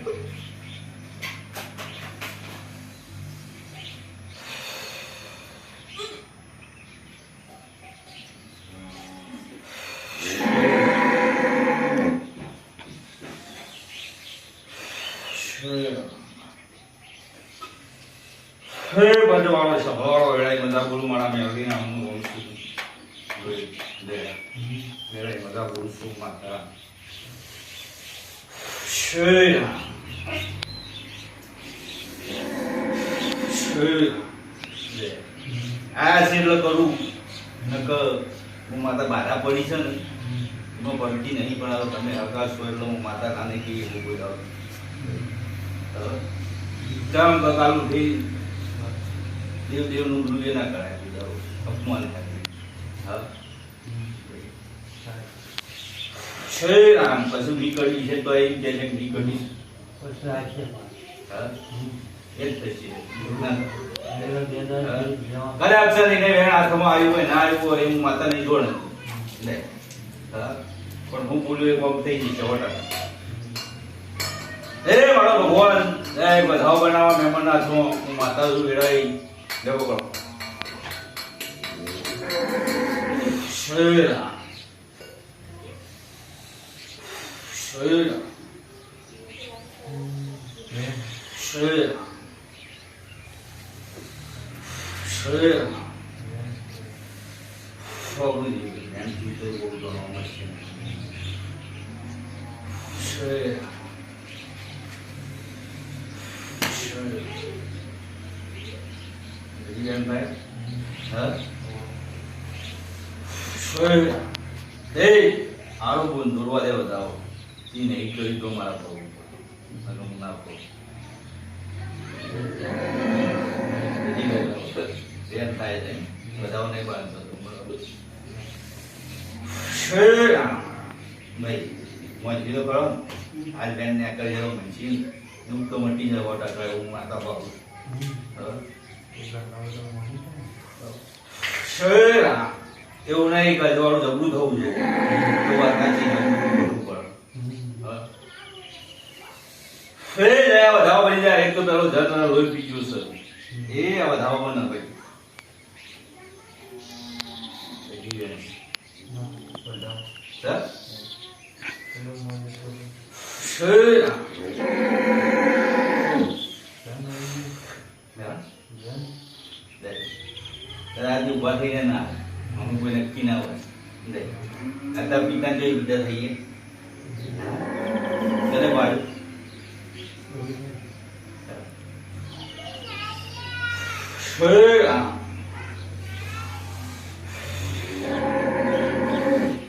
હે બજવાળો સભાળો વેળાઈ મજા બોલું મારા મેળવી ના હું બોલું છું દે વેળાઈ મજા બોલું છું માતા શેરા દે આ સિરલ કરું નક હું માતા બાધા પડી છે ને એમાં પલટી નહીં પણ તમે અવકાશ છો એટલે હું માતા કાને કહીએ એવું બોલાવ કામ કાલું થઈ દેવનું ગુરુ એ ના કરાય બીજા અપમાન થાય હા શ્રી રામ પછી નીકળી છે તો એમ કે નીકળી હા એ જ થશે કદાચ અક્ષર લઈને વેણ હાથમાં આવ્યું હોય ના આવ્યું હોય હું માતા નહીં જોડ લે હા પણ હું બોલ્યું એક વખત થઈ જશે વટા એ મારો ભગવાન એ બધાઓ બનાવવા મહેમાન ના છો હું માતા છું વેળાઈ દેવો કરો શ્રી રામ શ્રી રામ શ્રી રામ શ્રી રામ સ્વામી જ્ઞાનથી તો બોલતો નમસ્તે શ્રી રામ આરોપો દોરવા દે બતાવો એ નહીં કરી તો મારા બહુ ના કહું થાય છે બધાઓ નહીં બાંધતો બરાબર શ્રી રામ ભાઈ મોજી તો કરો આજ બેન ને કરી જવો મનસી એવું તો મટી જાય વોટા કરે હું માતા બાબુ શ્રી રામ એવું નહીં કે દોડું જબરું થવું જોઈએ તો વાત નાચી કરવું પડે ફેર જાય વધાવો બની જાય એક તો પેલો જત લોહી પી ગયું છે એ વધાવો પણ ન ભાઈ શ્રી રામ આજે ઉભા થઈને ના અમુક કોઈ નક્કી ના હોય અત્યારે પિતા જોઈ વિદ્યા થઈએ તને પાડ્યું શ્રી રામ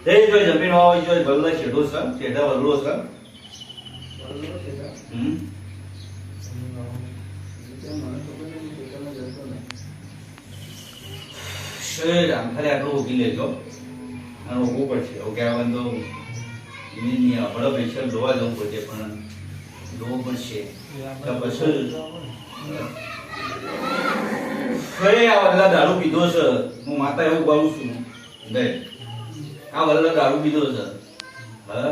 જો જમીન હોય જો ભલ્લો છેડો છે છેડા વલ્લો છે શ્રી રામ ખાલી આટલું ઉગી લેજો અને ઉગવું પડશે એવું કહેવાનું તો આપણે પૈસા જોવા જવું પડશે પણ જોવું પડશે પછી આ વલ્લા દારૂ પીધો છે હું માતા એવું કહું છું દે આ વલ્લા દારૂ પીધો છે હા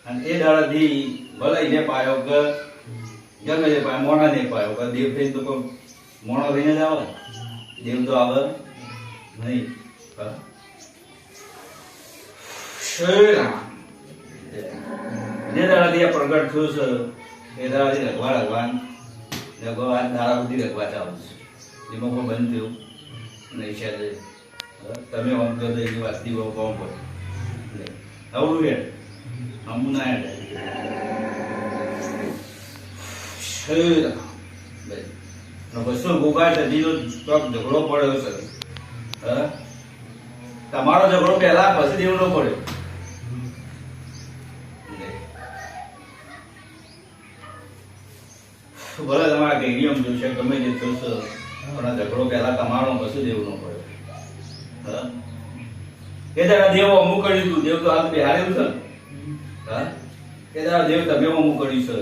અને એ દાડાથી ભલે એને પાયો કે ગમે તે પાયો મોણા ને પાયો કે દેવ થઈ તો મોણો થઈને જ આવે દેવ તો આવે નહીં શ્રી રામ જે દાડાથી પ્રગટ થયું છે એ દાડાથી ભગવાન દાડા સુધી રખવા ચાલુ છે એમાં કોઈ બંધ થયું નહીં છે તમે વાંધો તો એની વાતથી બહુ કોમ પડે આવું હેડ આમું ના હેડ શ્રી રામ બસો ગોગા સજીનો ચોક ઝઘડો પડ્યો છે તમારો ઝઘડો પહેલા પછી દેવનો પડ્યો ભલે તમારા ગેરિયમ જોશે ગમે તે જોશે પણ ઝઘડો પહેલા તમારો પછી દેવનો પડ્યો એ તારા દેવ અમુક કર્યું તું દેવ તો હાથ બિહારેલું છે એ તારા દેવ તમે અમુક કર્યું છે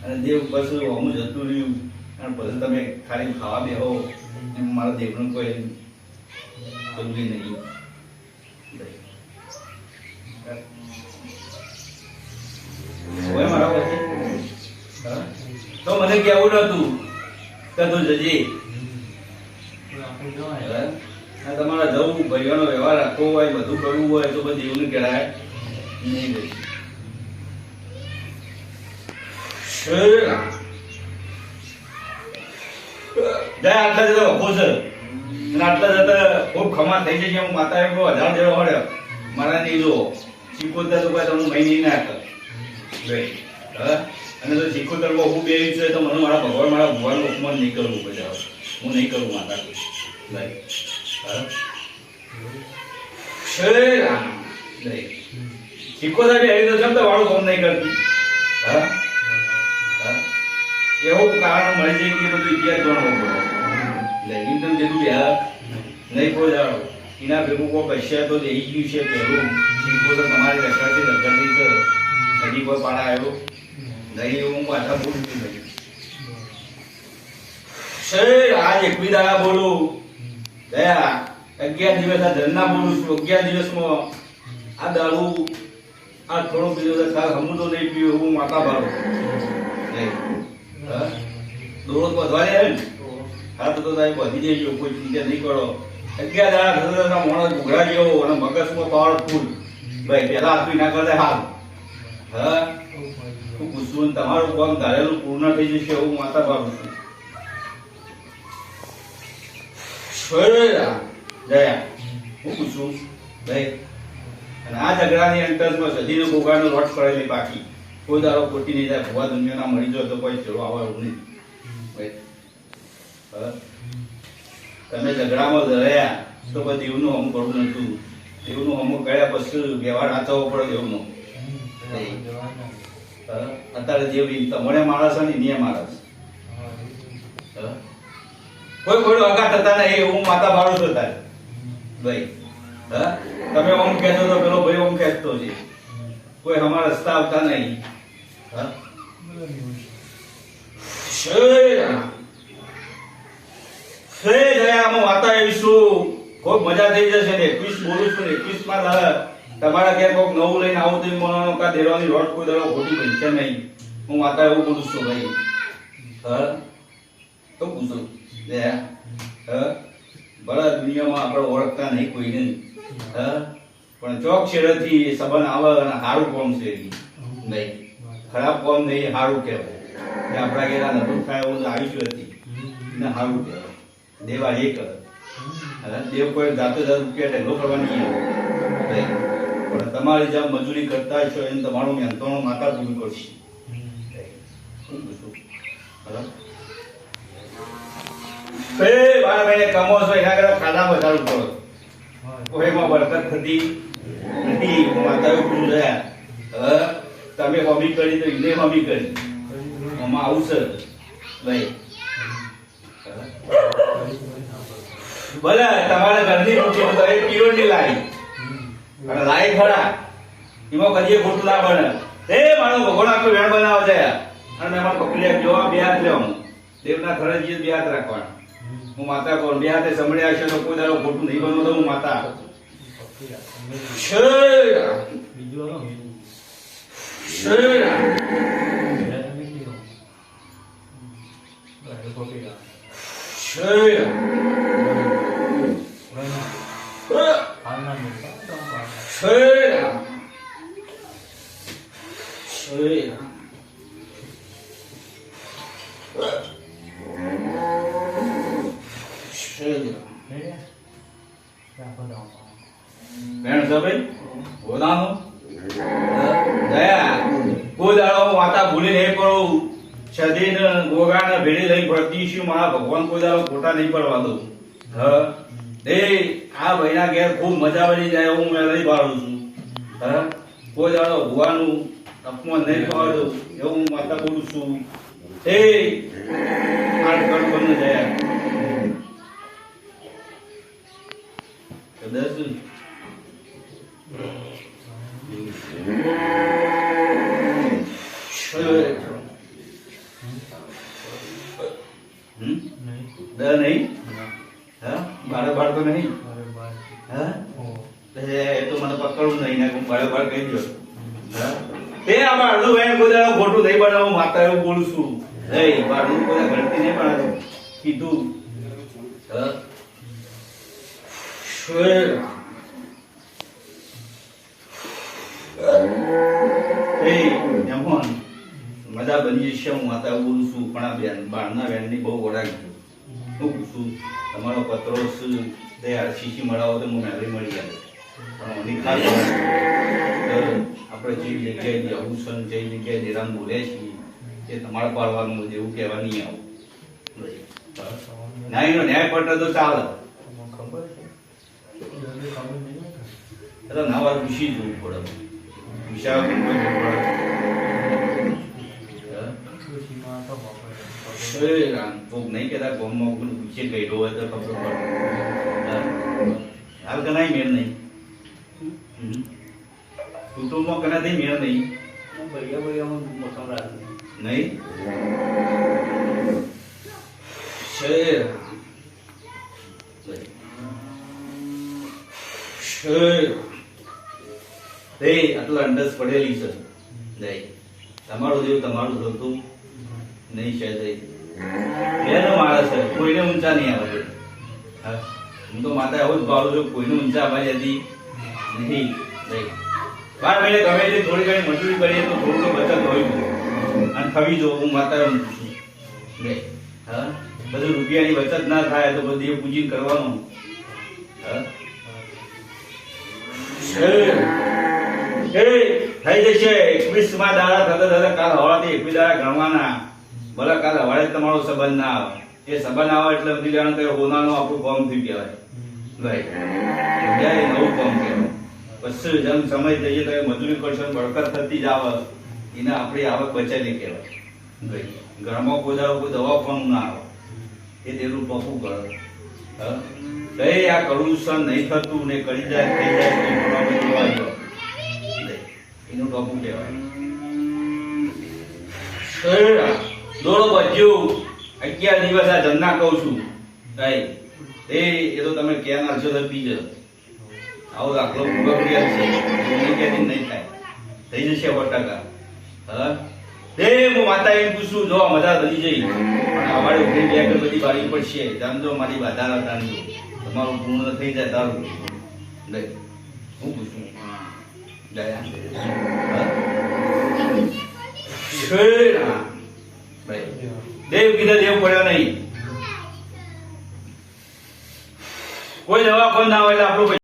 અને દેવ પછી અમુક જતું રહ્યું અને પછી તમે ખાલી ખાવા બેહો એમ મારા દેવનું કોઈ સમજી નહીં હોય મારા પછી કેવું નતું કે તું જજે. આ તમારા જવું ભાઈઓનો વ્યવહાર રાખવો હોય, બધું કરવું હોય તો બધું એવું કહેવાય નહીં. જાય આટલા જતા ખુશ અને આટલા જતા ખૂબ ખમા થઈ જશે. હું માતા એમ 1000 જેવો મળ્યો મારા નહીં જો શીખોતર તો તમને મહિને ના કર અને તો શીખોતર હું બે છે તો મને મારા ભગવાન મારા ભગવાનનું અપમાન નહીં કરવું બધા. હું નહીં કરું માતા શીખોતર બી આવી તો જમતા વાળું કામ નહીં કરતી. એવું કારણ મળી જાય કે બધું ઇતિહાસ જાણવો પડે. જેટલું નહીં કોઈ જાણો એના ભેગું કોઈ પૈસા તો દઈ ગયું છે. પેલું શીખોતર તમારી રખડતી રખડતી છે, હજી કોઈ પાડા આવ્યો નહીં. હું પાછા બોલું છું આજ 21 દાડા બોલું ગયા 11 દિવસ આ ધરના બોલું છું. 11 દિવસમાં આ દારૂ આ થોડો બીજો હમું તો નહીં પીવું. હું માતા ભાડું દોડ વધવાની આવે ને હા તો સાહેબ વધી જઈ કોઈ ચિંતા નહીં કરો. 11 દાડા મોણસ ઘૂઘરા જેવો અને મગજમાં પાવરફુલ ભાઈ પેલા આપી ના કરે હાલ. હા હું પૂછું તમારું કામ ધારેલું પૂર્ણ થઈ જશે એવું માતા ભાડું છું. જયા હું પૂછું ભાઈ અને આ ઝઘડાની અંતરમાં સદીનો ગોગાનો રોટ કરેલી બાકી કોઈ દારો ખોટી નહીં જાય. ભગવા દુનિયાના મળી જાય તો કોઈ ચલો આવે એવું નહીં. તમે ઝઘડામાં રહ્યા તો પછી દેવનું હમ કરવું નતું. દેવનું હમ કર્યા પછી વ્યવહાર સાચવવો પડે. દેવનો અત્યારે દેવ તમને માણસ ને નિયમ માણસ કોઈ કોઈ અગા થતા નહીં. હું માતા ભાડું છું તારે ભાઈ. તમે ઓમ કહેતો તો પેલો ભાઈ ઓમ કહેતો છે. કોઈ અમારા રસ્તા આવતા નહીં. વાતા આવીશું ખૂબ મજા થઈ જશે ને. 21 બોલું છું ને 21 માં તમારા ઘેર કોઈક નવું લઈને આવું તો મોનો કા દેવાની રોટ કોઈ દડો ખોટી બનશે નહીં. હું વાતા એવું બોલું છું ભાઈ. તો પૂછું બરાબર દુનિયામાં આપણે ઓળખતા નહીં કોઈને પણ ચોક છેડેથી સંબંધ આવે અને સારું કોમ છે નહીં. ખરાબ કોમ નહીં સારું કહેવાય. આપણા ઘેરા નતું થાય એવું આયુષ્ય હતી ને સારું કહેવાય. દેવા એ કરે દેવ કોઈ જાતે જાત રૂપિયા ઢેલો કરવા નહીં આવે પણ તમારી જેમ મજૂરી કરતા છો એને તમારું મહેનતાણું માતા પૂરું કરશે. બાર મહિને કમો છો એના કરતા ખાધા વધારું કરો. કોઈમાં બરકત થતી નથી. માતાઓ પૂરું રહ્યા તમે હોમી કરી તો એને હોમી કરી આમાં આવું છે ભાઈ. ભલે તમારે ઘરની રોટી તો એ પીરોની લાવી અને લાવી ખરા એમાં કદી ખોટું ના બને. મારો ભગવાન આખું વેણ બનાવ છે અને મેં મારા પકડી જોવા બે હાથ લેવાનું. દેવના ઘરે જઈએ બે હાથ રાખવાના. હું માતા કોણ બે હાથે સંભળ્યા છે તો કોઈ દાડો ખોટું નહીં બનવું તો હું માતા. ભગવાન કોઈ દાડો ખોટા નહીં પડવા દઉં. આ ભાઈના ઘેર ખૂબ મજા બની જાય હું મેં લઈ પાડું છું. કોઈ દાડો ભગવાનનું અપમાન નહીં થવા દઉં એવું હું માતા બોલું છું. નહીં બારે બાર તો નહીં. એ તો મને પકડવું નહીં ને હું બારે બાર કહી દો. તે આમાં અડધું વેણ કોઈ દાડો ખોટું નહીં બનાવું માતા એવું બોલું છું. નહીં બારનું કોઈ ગણતી નહીં પણ કીધું મજા બની જશે. હું માતા બોલું છું પણ આ બેન બારના બેનની બહુ ઓળખ છું. હું પૂછું તમારો પત્રો શીશી મળાવો તો હું મેળવી મળી જાય પણ મને ખાસ આપણે જે જગ્યાએ જવું છે જે જગ્યાએ નિરામ બોલે છીએ એ તમારે પાડવાનું એવું કહેવા નહીં આવું. ન્યાયનો ન્યાય પટે તો ચાલે. એટલે ના વાર પૂછી જવું પડે. પૂછ્યા નહીં કેતા ગોમમાં પૂછે ગયેલો હોય તો ખબર પડે. હાલ કનાય મેળ નહીં. કુટુંબમાં કનાથી મેળ નહીં. નહીં આટલા અંડસ પડેલી છે. નહીં તમારું જેવું તમારું થતું નહીં છે. એનો માણસ છે કોઈને ઊંચા નહીં આવે. હું તો માતા આવું જ ભાડું છું કોઈને ઊંચા આવવા જતી નહીં. 12 મહિને ગમે તે થોડી ઘણી મજૂરી કરીએ તો થોડું તો બચત હોય અને થવી જો હું માતા એમ છું. હા બધું રૂપિયાની બચત ના થાય તો બધું એ પૂજી કરવાનું. થઈ જશે 21 દાડા થતા કાલ હવાથી 21 દાડા ગણવાના. ભલે કાલ હવાડે તમારો સંબંધ ના આવે. એ સંબંધ આવે એટલે સમજી લેવાનું કે હોનાનું આપણું ફોર્મ થયું કહેવાય. રાઈટ નવું ફોર્મ કહેવાય. પછી જેમ સમય જઈએ તો મજૂરી કરશો બળકત થતી જ આવે એને આપણી આવક બચાવી કહેવાય. ઘરમાં કોઈ દાડો કોઈ દવા પણ ના આવે એ તેનું ટોપું કરે. આ કરું નહીં થતું ને કરી જાય થઈ જાય એનું ટોપું કહેવાય. દોડો બધ્યું 11 દિવસ આ જન્ના કહું છું. એ તો તમે ક્યાં નાખશો તો બીજ આવો દાખલો નહીં થાય. થઈ જશે 100%. હું માતા એમ પૂછું જો મજા બની જઈ પણ અમારે ઉઠી બે બધી બારી પડશે. જાણજો મારી બાધા હતા તમારું પૂર્ણ થઈ જાય તારું. હું પૂછું દેવ કીધા દેવ પડ્યો નહીં. કોઈ દવા પણ ના હોય એટલે આપણું